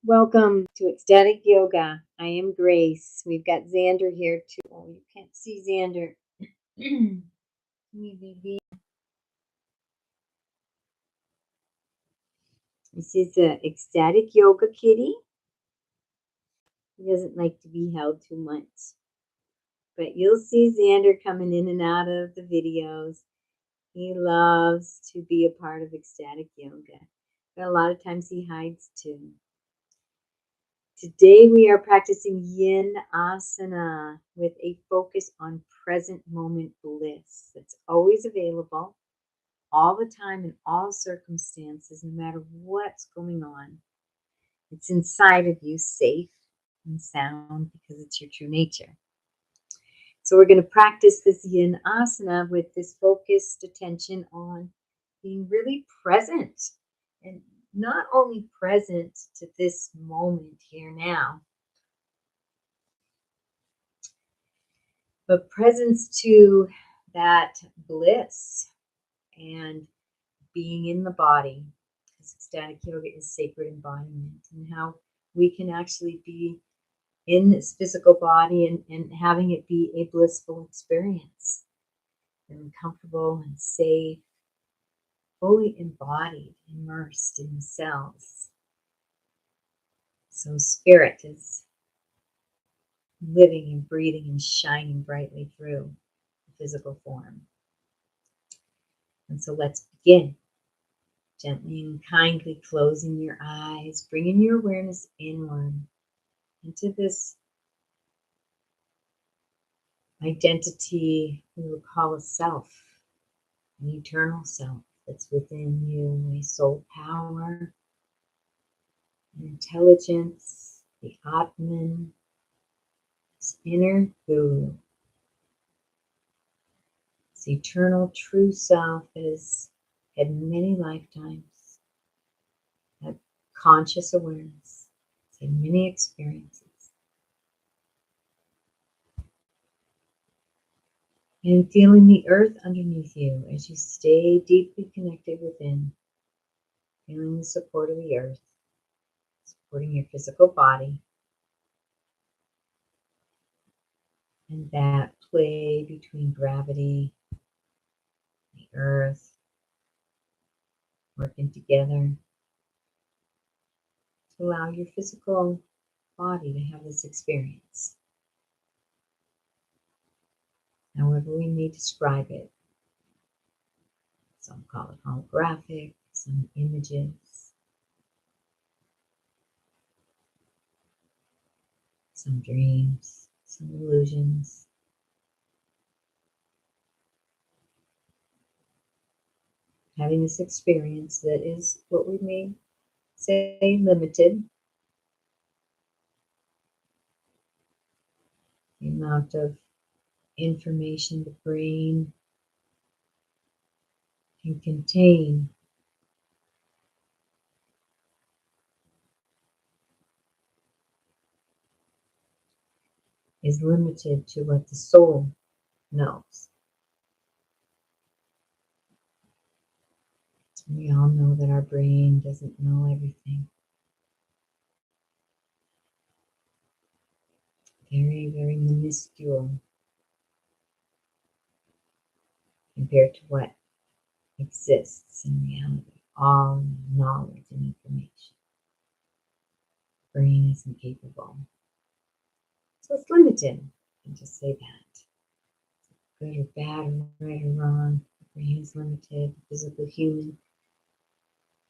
Welcome to Ecstatic Yoga. I am Grace. We've got Xander here too. Oh, you can't see Xander. This is a Ecstatic Yoga kitty. He doesn't like to be held too much. But you'll see Xander coming in and out of the videos. He loves to be a part of Ecstatic Yoga. But a lot of times he hides too. Today we are practicing Yin Asana with a focus on present moment bliss that's always available all the time in all circumstances, no matter what's going on. It's inside of you, safe and sound, because it's your true nature. So we're going to practice this Yin Asana with this focused attention on being really present, and not only present to this moment here now, but presence to that bliss and being in the body. Because ecstatic yoga is sacred embodiment, and how we can actually be in this physical body and having it be a blissful experience, feeling comfortable and safe, fully embodied, immersed in the cells. So spirit is living and breathing and shining brightly through the physical form. And so let's begin. Gently and kindly closing your eyes, bringing your awareness inward into this identity we will call a self, an eternal self that's within you, a soul power, an intelligence, the Atman, this inner guru, this eternal true self that has had many lifetimes, had conscious awareness, has had many experiences. And feeling the earth underneath you as you stay deeply connected within, feeling the support of the earth, supporting your physical body, and that play between gravity, the earth, working together to allow your physical body to have this experience. However we may describe it. Some call it holographic, some images, some dreams, some illusions. Having this experience that is what we may say limited. The amount of information the brain can contain is limited to what the soul knows. We all know that our brain doesn't know everything. Very, very minuscule compared to what exists in reality. All knowledge and information. Brain isn't capable. So it's limited. I can just say that. Good or bad or right or wrong. The brain is limited. The physical human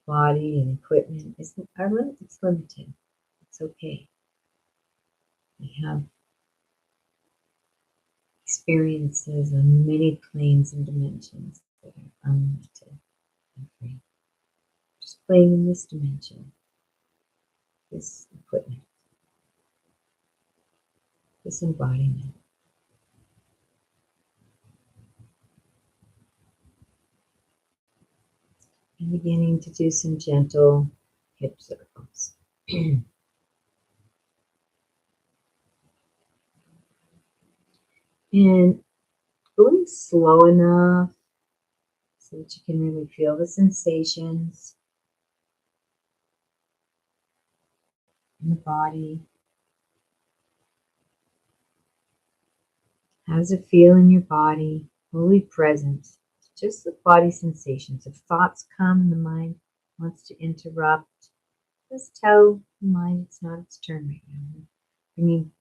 body and equipment it's limited. It's okay. We have experiences on many planes and dimensions that are unlimited and free. Just playing in this dimension, this equipment, this embodiment. And beginning to do some gentle hip circles. And going slow enough so that you can really feel the sensations. in the body. How does it feel in your body? Fully present. Just the body sensations. If thoughts come, the mind wants to interrupt, just tell the mind it's not its turn right now. Bringing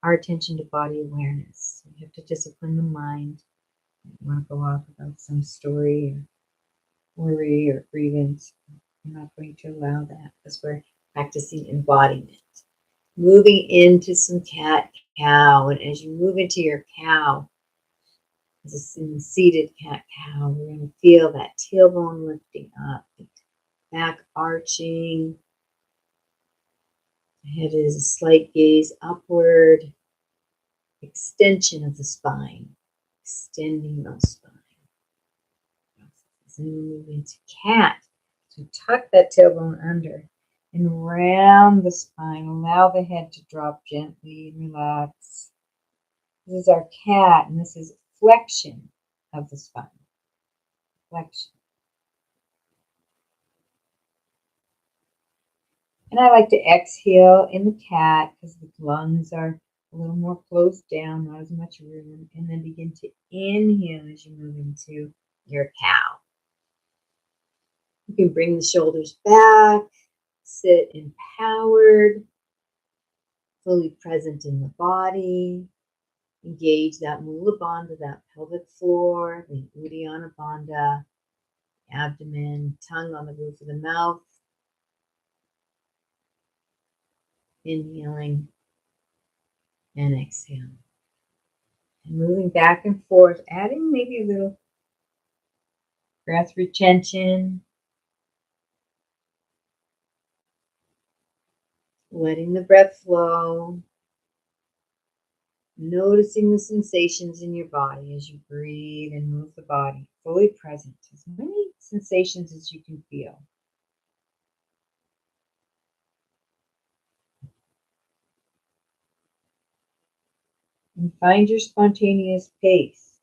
our attention to body awareness. We have to discipline the mind. You want to go off about some story or worry or grievance. We're not going to allow that because we're practicing embodiment. Moving into some cat cow. And as you move into your cow, as a seated cat cow, we're going to feel that tailbone lifting up, back arching. The head is a slight gaze upward, extension of the spine, extending the spine. As we move into cat, so tuck that tailbone under and round the spine. Allow the head to drop gently and relax. This is our cat, and this is flexion of the spine. Flexion. And I like to exhale in the cat because the lungs are a little more closed down, not as much room. And then begin to inhale as you move into your cow. You can bring the shoulders back, sit empowered, fully present in the body. Engage that Mula Bandha, that pelvic floor, the Uddiyana Bandha, abdomen, tongue on the roof of the mouth. Inhaling and exhaling. And moving back and forth, adding maybe a little breath retention. Letting the breath flow. Noticing the sensations in your body as you breathe and move the body. Fully present. As many sensations as you can feel. And find your spontaneous pace.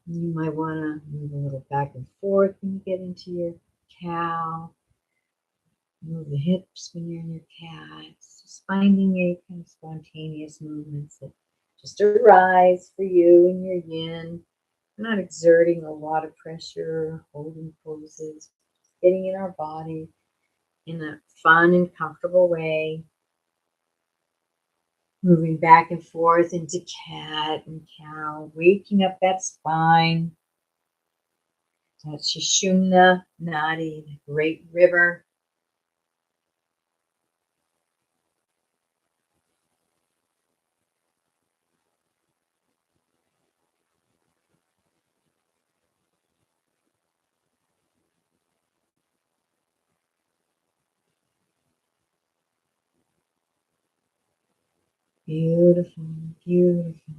You might want to move a little back and forth when you get into your cow. Move the hips when you're in your cat. Just finding a kind of spontaneous movements that just arise for you in your yin. We're not exerting a lot of pressure, holding poses, getting in our body in a fun and comfortable way. Moving back and forth into cat and cow, waking up that spine. That Sushumna Nadi, the great river. Beautiful, beautiful.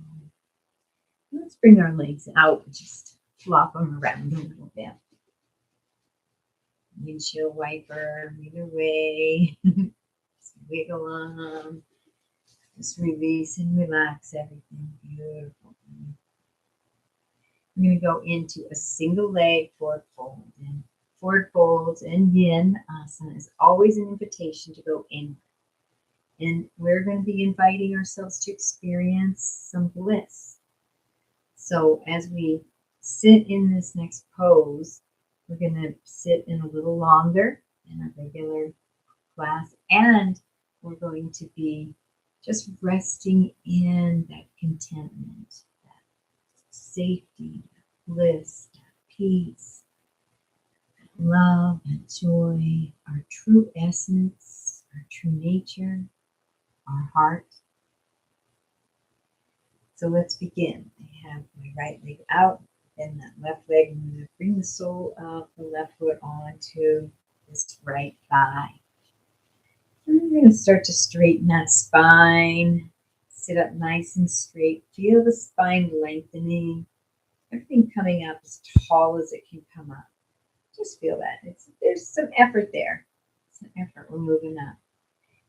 Let's bring our legs out and just flop them around a little bit. Windshield wiper, either way. Just wiggle them. Just release and relax everything. Beautiful. I'm going to go into a single leg forward fold. And forward folds and yin asana is always an invitation to go in. And we're going to be inviting ourselves to experience some bliss. So as we sit in this next pose, we're going to sit in a little longer in a regular class, and we're going to be just resting in that contentment, that safety, that bliss, that peace, that love, that joy, our true essence, our true nature, our heart. So let's begin. I have my right leg out, then that left leg. I'm going to bring the sole of the left foot onto this right thigh. And I'm going to start to straighten that spine. Sit up nice and straight. Feel the spine lengthening. Everything coming up as tall as it can come up. Just feel that. There's some effort there. Some effort. We're moving up.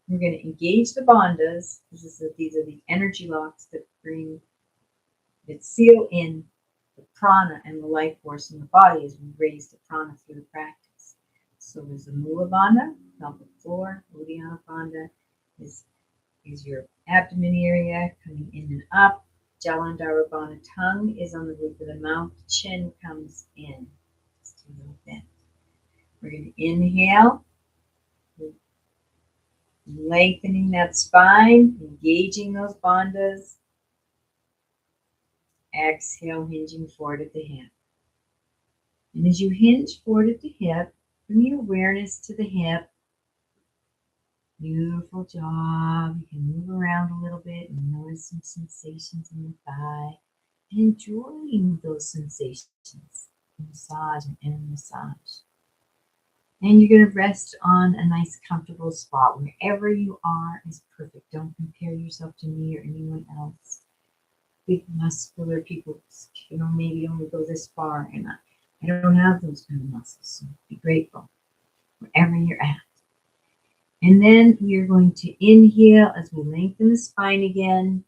We're going to engage the bandhas. These are the energy locks that seal in the prana and the life force in the body as we raise the prana through the practice. So there's the Mula Bandha, pelvic floor. Uddiyana Bandha is your abdomen area coming in and up. Jalandhara Bandha, tongue is on the roof of the mouth. Chin comes in. Just a little bit. We're going to inhale, lengthening that spine, engaging those bandhas. Exhale, hinging forward at the hip. And as you hinge forward at the hip, bring your awareness to the hip. Beautiful job. You can move around a little bit and notice some sensations in the thigh. And enjoying those sensations. Massage and inner massage. And you're going to rest on a nice, comfortable spot. Wherever you are is perfect. Don't compare yourself to me or anyone else. Big muscular people, maybe only go this far, and I don't have those kind of muscles. So be grateful wherever you're at. And then you're going to inhale as we lengthen the spine again.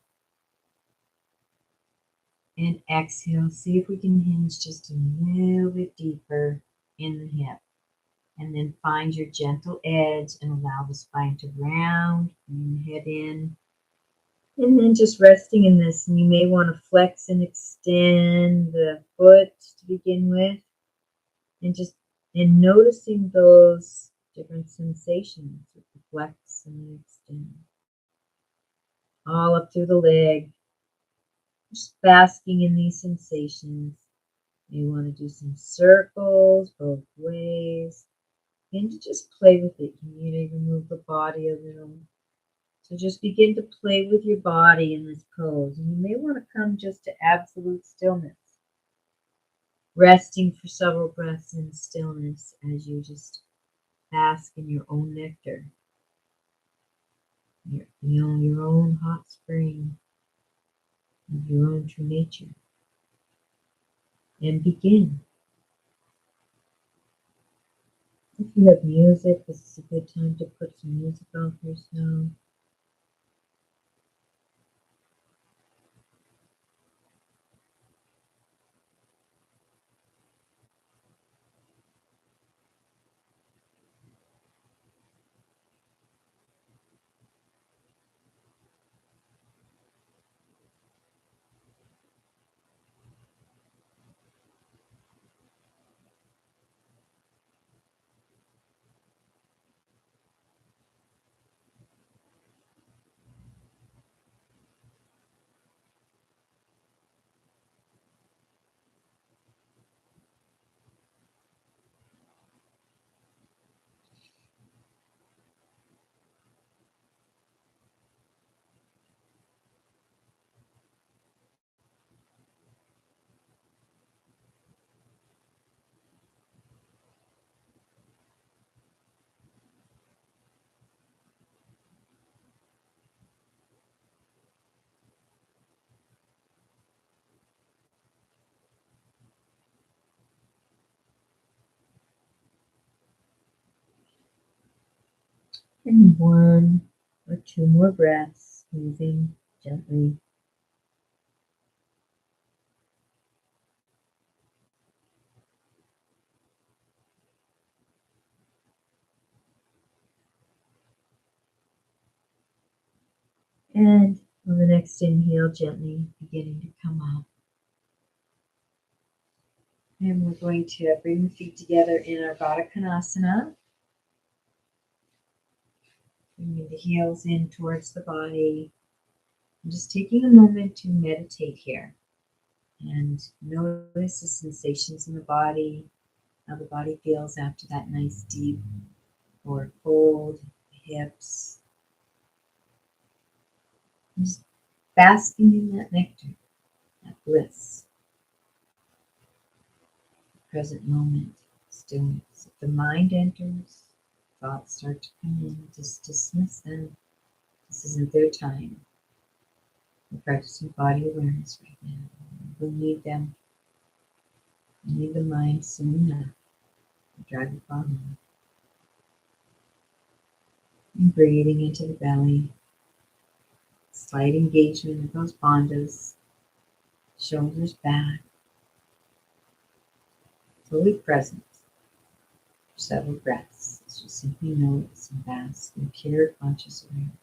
And exhale. See if we can hinge just a little bit deeper in the hip. And then find your gentle edge and allow the spine to round. And head in. And then just resting in this. And you may want to flex and extend the foot to begin with. And noticing those different sensations with the flex and the extend. All up through the leg. Just basking in these sensations. You want to do some circles both ways. And to just play with it. You may even move the body a little. So just begin to play with your body in this pose. And you may want to come just to absolute stillness. Resting for several breaths in stillness as you just bask in your own nectar. Your own hot spring of your own true nature. And begin. If you have music, this is a good time to put some music on for yourself. And 1 or 2 more breaths, moving gently. And on the next inhale, gently beginning to come up. And we're going to bring the feet together in our Baddha Konasana. Bringing the heels in towards the body. And just taking a moment to meditate here. And notice the sensations in the body, how the body feels after that nice deep forward fold, hips. Just basking in that nectar, that bliss. Present moment, stillness. If the mind enters, thoughts start to come in, just dismiss them. This isn't their time. We're practicing body awareness right now. We'll need them. We need the mind soon enough to drive the car home. And breathing into the belly. Slight engagement of those bandhas. Shoulders back. fully present for several breaths. So just simply notice and bask in pure conscious awareness.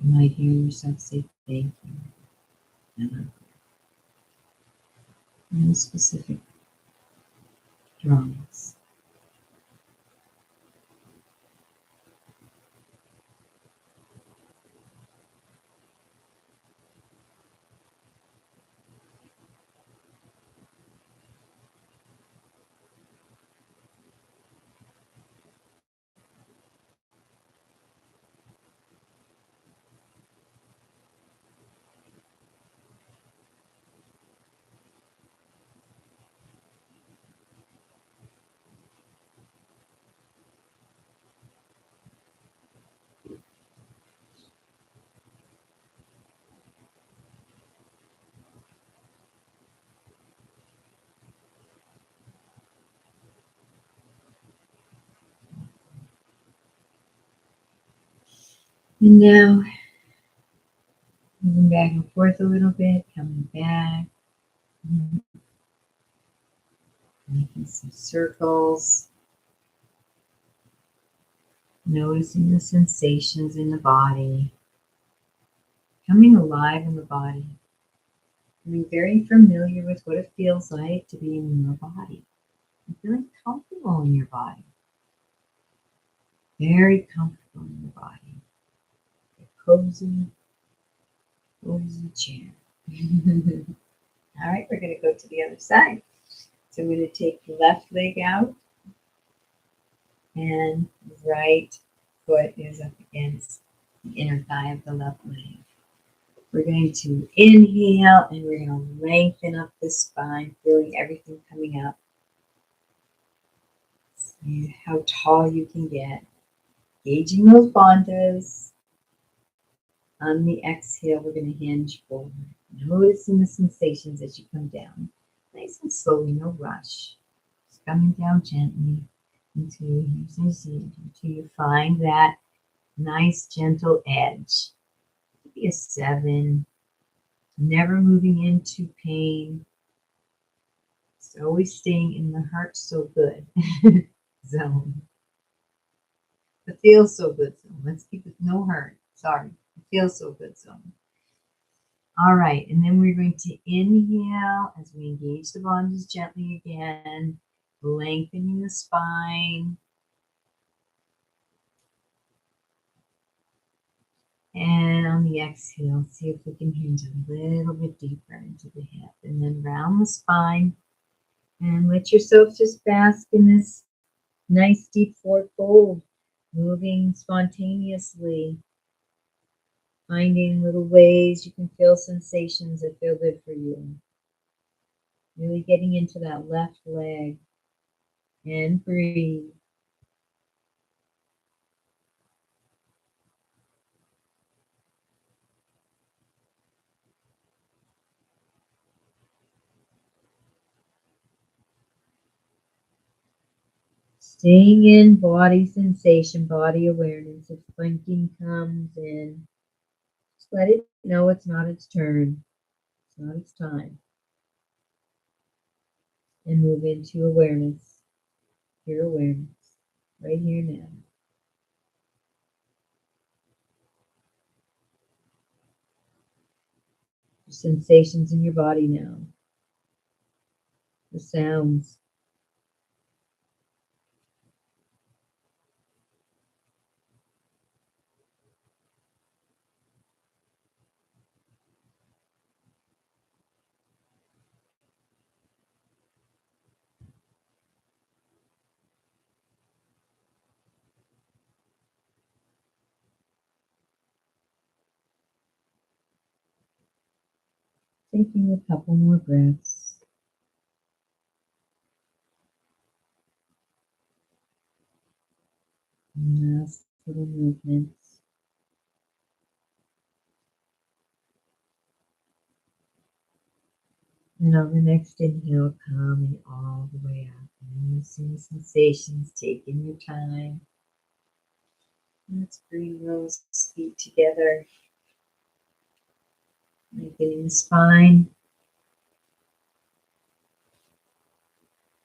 You might hear yourself say thank you and no specific drawings. And now, moving back and forth a little bit, coming back, making some circles, noticing the sensations in the body, coming alive in the body, being very familiar with what it feels like to be in your body, and feeling comfortable in your body, very comfortable in your body, a cozy, cozy chair. All right, we're going to go to the other side. So I'm going to take the left leg out and right foot is up against the inner thigh of the left leg. We're going to inhale and we're going to lengthen up the spine, feeling everything coming up. See how tall you can get. Gauging those bandhas. On the exhale, we're going to hinge forward. Noticing the sensations as you come down. Nice and slowly, no rush. Just coming down gently until you find that nice gentle edge. Maybe a 7. Never moving into pain. It's always staying in the heart so good zone. The feel so good zone. Let's keep it no hurt. Sorry. The feel so good zone. All right. And then we're going to inhale as we engage the bandhas gently again, lengthening the spine. And on the exhale, see if we can hinge a little bit deeper into the hip. And then round the spine. And let yourself just bask in this nice deep forward fold, moving spontaneously, finding little ways you can feel sensations that feel good for you. Really getting into that left leg and breathe. Staying in body sensation, body awareness. If thinking comes in, just let it know it's not its turn. It's not its time. And move into awareness, pure awareness, right here now. The sensations in your body now. The sounds. Taking a couple more breaths. Last little movements. And on the next inhale, coming all the way up. Noticing sensations, taking your time. Let's bring those feet together. Lengthening the spine,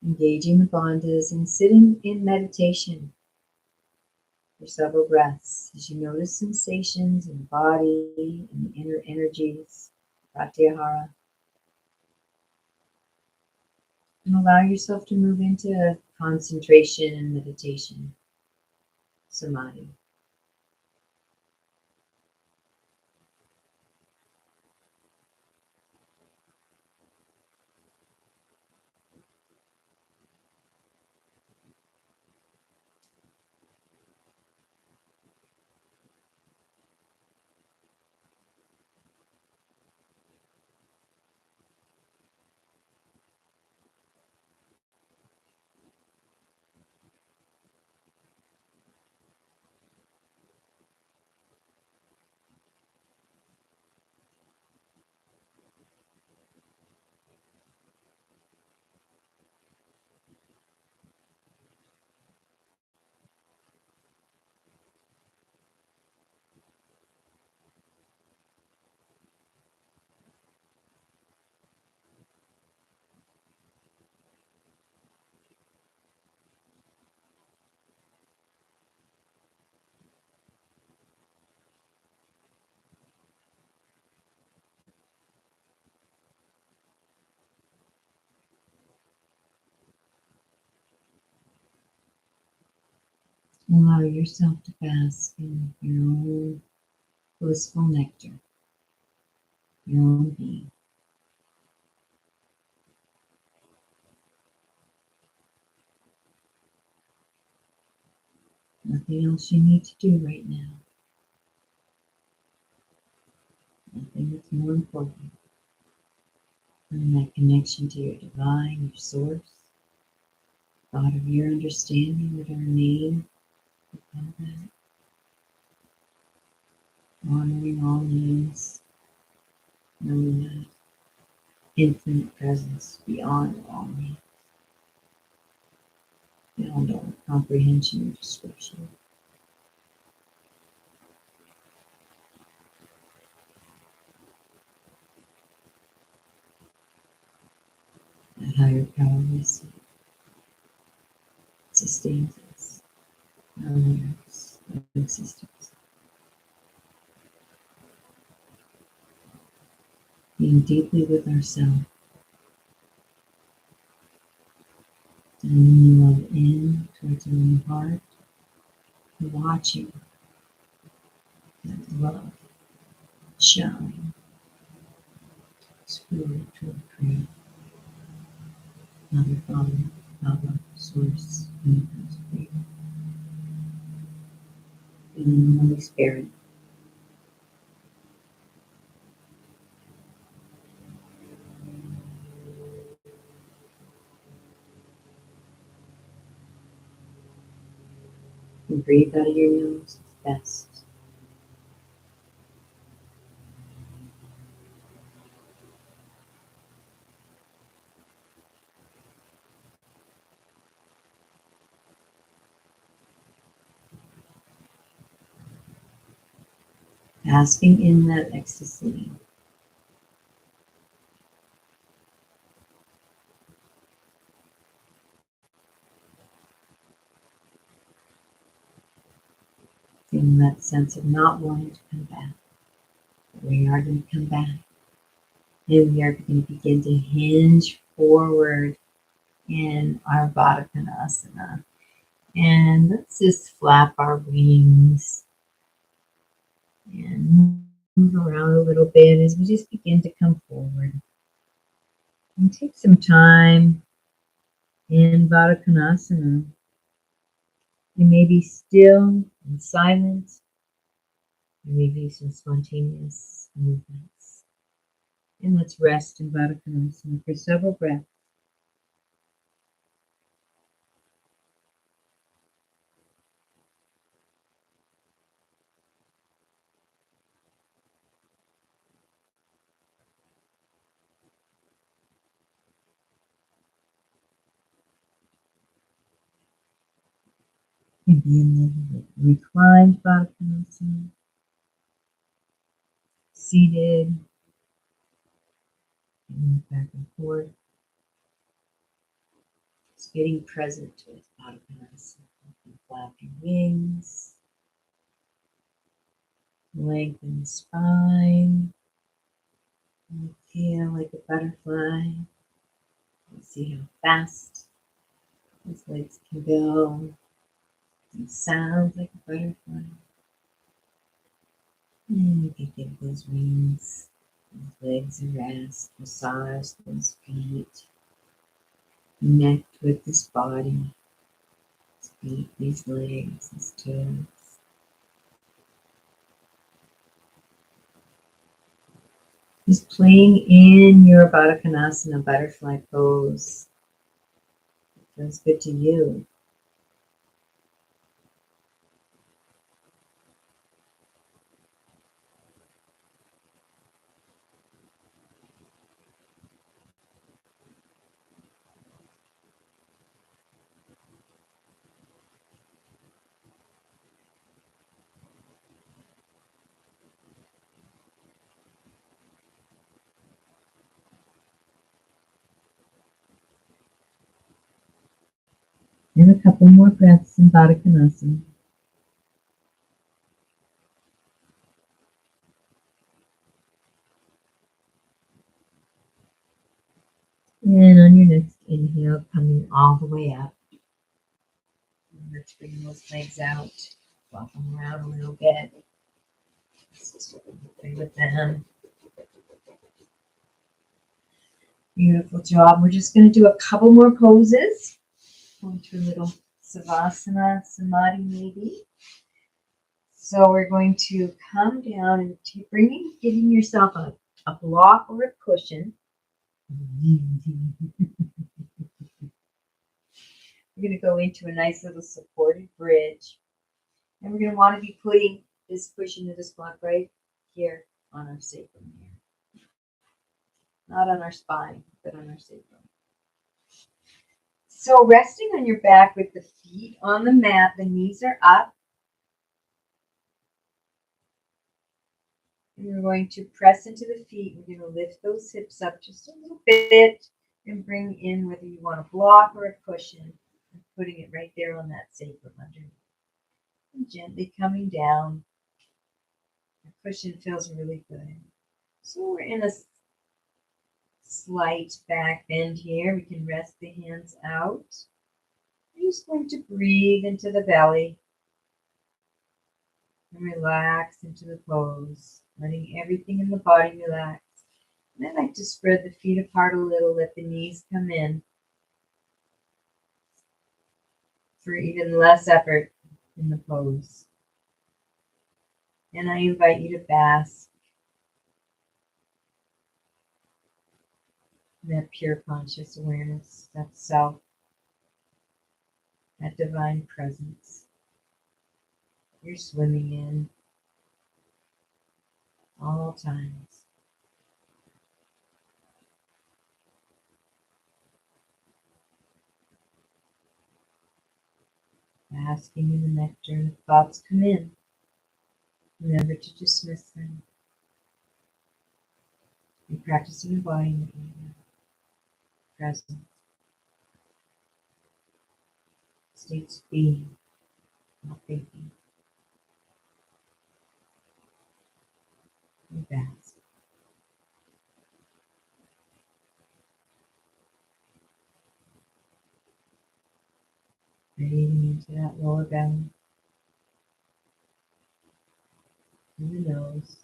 engaging the bandhas, and sitting in meditation for several breaths as you notice sensations in the body and the inner energies, pratyahara, and allow yourself to move into concentration and meditation, samadhi. Allow yourself to bask in your own blissful nectar, your own being. Nothing else you need to do right now. Nothing that's more important than that connection to your divine, your source, God of your understanding, whatever name you call that. Honoring all names, knowing that infinite presence beyond all names, beyond all comprehension or description. That higher power we see sustains us, our lives, our existence. Being deeply with ourselves, sending love in towards our own heart, watching that love shine, spirit toward create, Mother, Father, Baba, Source, Universe, Creator, and the Holy Spirit. And breathe out of your nose, it's best. Basking in that ecstasy, feeling that sense of not wanting to come back. But we are going to come back. And we are going to begin to hinge forward in our Baddha Konasana. And let's just flap our wings and move around a little bit as we just begin to come forward. And take some time in Baddha Konasana. You may be still and silent. There may be some spontaneous movements. And let's rest in Baddha Konasana for several breaths. And be in the reclined Baddha Konasana, seated, Move back and forth. Just getting present with Adipose. Flap your wings. Lengthen the spine. And feel like a butterfly. Let's see how fast these legs can go. It sounds like a butterfly. And you can give those wings, those legs a rest. Massage those feet. Connect with this body. These feet, these legs, these toes. Just playing in your Baddha Konasana butterfly pose. Feels good to you. And a couple more breaths in Baddha Konasana. And on your next inhale, coming all the way up. Let's bring those legs out. Walk them around a little bit. Just play with them. Beautiful job. We're just going to do a couple more poses. Go into a little Savasana, Samadhi maybe. So we're going to come down and getting yourself a block or a cushion. We're going to go into a nice little supported bridge. And we're going to want to be putting this cushion or this block right here on our sacrum here. Not on our spine, but on our sacrum. So resting on your back with the feet on the mat, the knees are up. And we're going to press into the feet. We're going to lift those hips up just a little bit and bring in whether you want a block or a cushion. And putting it right there on that sacrum underneath. And gently coming down. The cushion feels really good. So we're in a slight back bend here. We can rest the hands out. We're just going to breathe into the belly and relax into the pose, letting everything in the body relax. And I like to spread the feet apart a little, let the knees come in for even less effort in the pose. And I invite you to bask in that pure conscious awareness, that self, that divine presence you're swimming in all times. Basking in the nectar. If thoughts come in, remember to dismiss them. Be practicing embodiment right now. Present. States of being, not thinking. You bask. Breathing into that lower belly. Through the nose.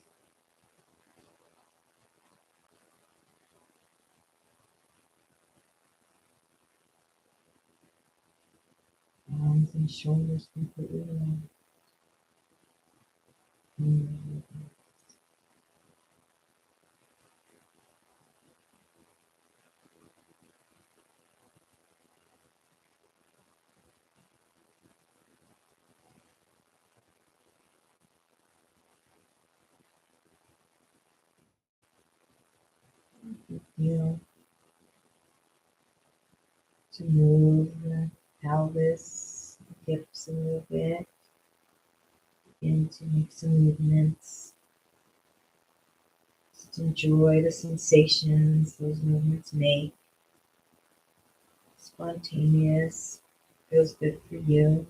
Arms and shoulders completely relaxed. Feel to move the pelvis, the hips a little bit. Begin to make some movements. Just enjoy the sensations those movements make. Spontaneous, feels good for you.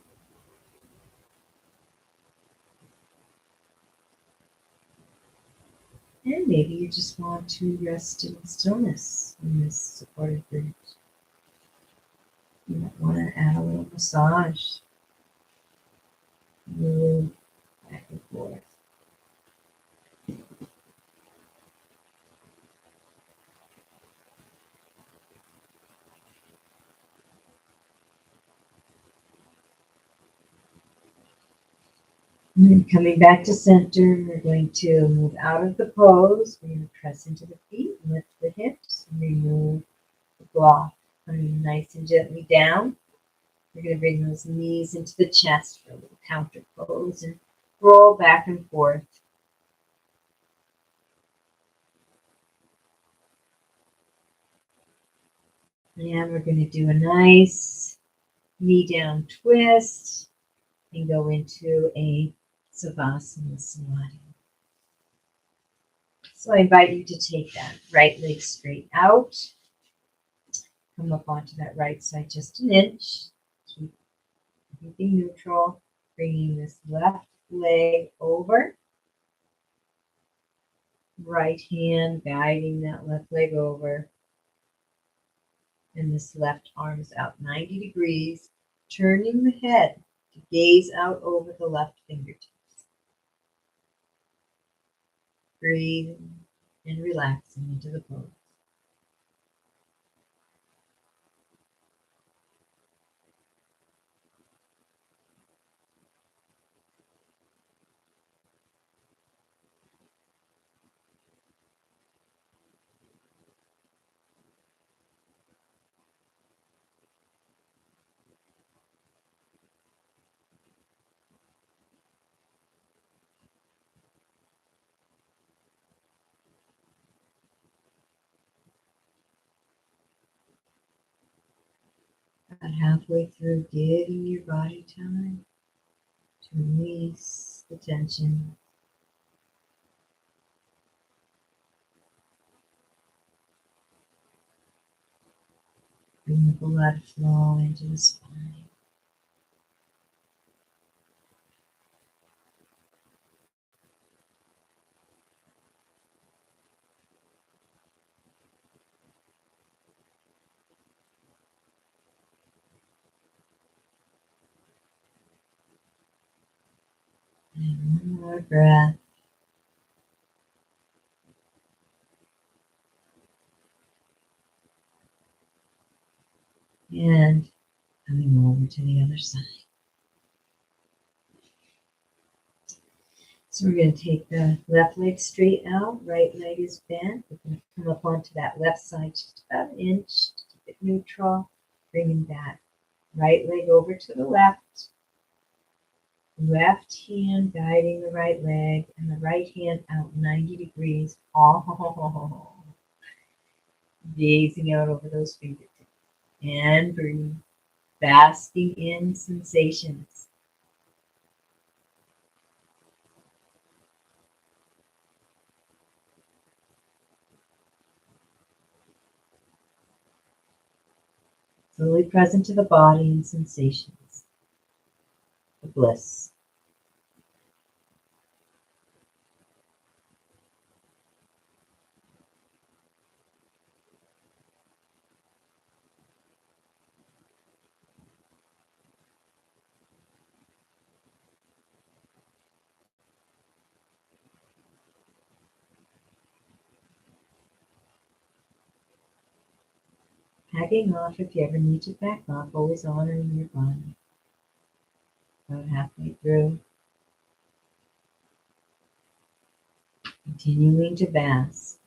And maybe you just want to rest in stillness in this supportive group. You might want to add a little massage, move back and forth. And then coming back to center, we're going to move out of the pose. We're going to press into the feet, lift the hips, and remove the block. Coming nice and gently down. We're going to bring those knees into the chest for a little counter pose and roll back and forth. And we're going to do a nice knee down twist and go into a Savasana Samadhi. So I invite you to take that right leg straight out. Come up onto that right side just an inch. Keep everything neutral. Bringing this left leg over. Right hand guiding that left leg over. And this left arm is out 90 degrees. Turning the head to gaze out over the left fingertips. Breathing and relaxing into the pose. About halfway through, giving your body time to release the tension. Bring the blood flow into the spine. And one more breath. And coming over to the other side. So we're going to take the left leg straight out, right leg is bent. We're going to come up onto that left side just about an inch to keep it neutral. Bringing that right leg over to the left. Left hand guiding the right leg and the right hand out 90 degrees. Oh, gazing out over those fingertips. And breathe. Basking in sensations. Fully present to the body and sensations. The bliss. Backing off if you ever need to back off, always honoring your body. About halfway through. Continuing to bask.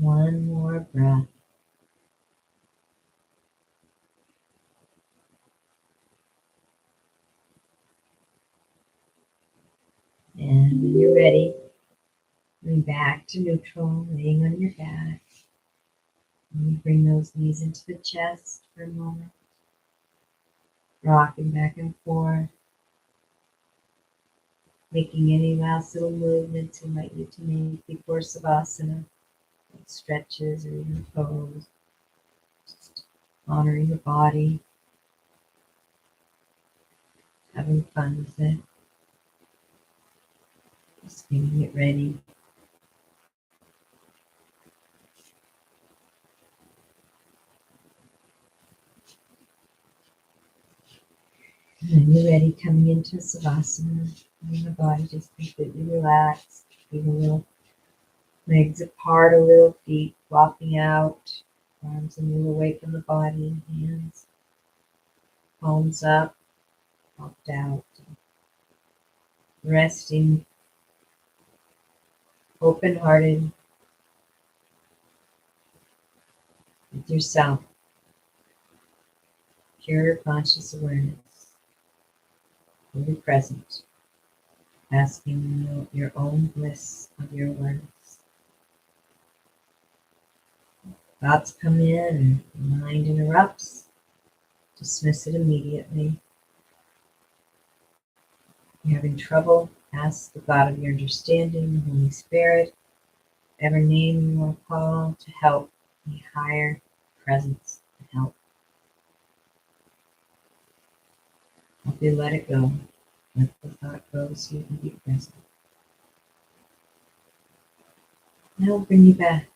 One more breath. And when you're ready, coming back to neutral, laying on your back. And you bring those knees into the chest for a moment, rocking back and forth, making any last little movements you might need to make before Savasana, like stretches or even pose, just honoring the body, having fun with it, just getting it ready. And when you're ready, coming into Savasana, letting the body just completely relax, feet a little, legs apart a little, feet flopping out, arms a little away from the body, hands, palms up, popped out, resting, open-hearted with yourself, pure conscious awareness, fully present, asking your own bliss of your awareness. Thoughts come in and the mind interrupts, dismiss it immediately. If you're having trouble, ask the God of your understanding, the Holy Spirit, whatever name you want to call, to help, a higher presence to help. Help you let it go. Let the thought go so you can be present. Now bring you back.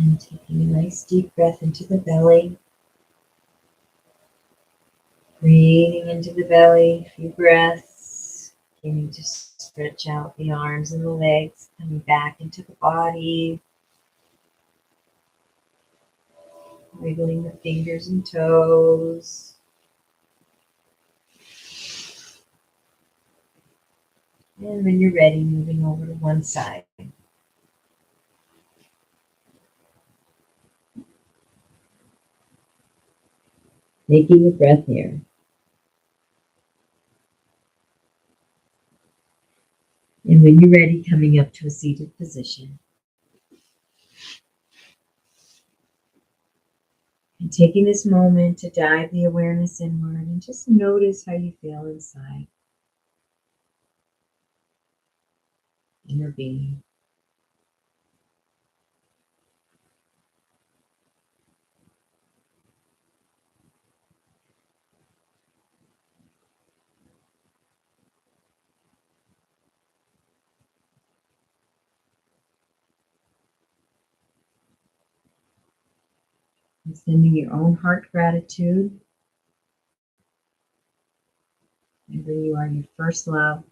And taking a nice deep breath into the belly. Breathing into the belly, a few breaths. Beginning to stretch out the arms and the legs, coming back into the body. Wiggling the fingers and toes. And when you're ready, moving over to one side. Taking a breath here. And when you're ready, coming up to a seated position. And taking this moment to dive the awareness inward and just notice how you feel inside, inner being. Extending your own heart gratitude. Remember, you are your first love.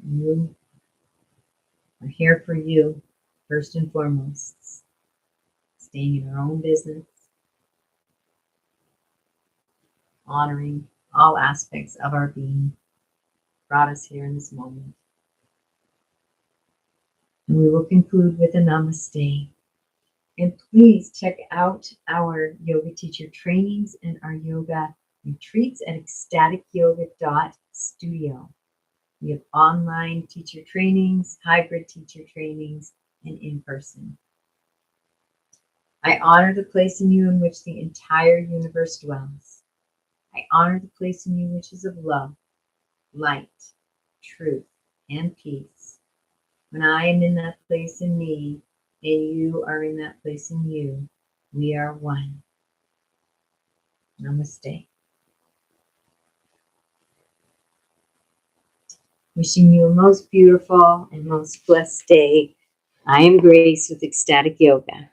You are here for you, first and foremost. Staying in our own business, honoring all aspects of our being, brought us here in this moment. And we will conclude with a namaste. And please check out our yoga teacher trainings and our yoga retreats at ecstaticyoga.studio. We have online teacher trainings, hybrid teacher trainings, and in person. I honor the place in you in which the entire universe dwells. I honor the place in you which is of love, light, truth, and peace. When I am in that place in me, and you are in that place in you, we are one. Namaste. Wishing you a most beautiful and most blessed day. I am Grace with Ecstatic Yoga.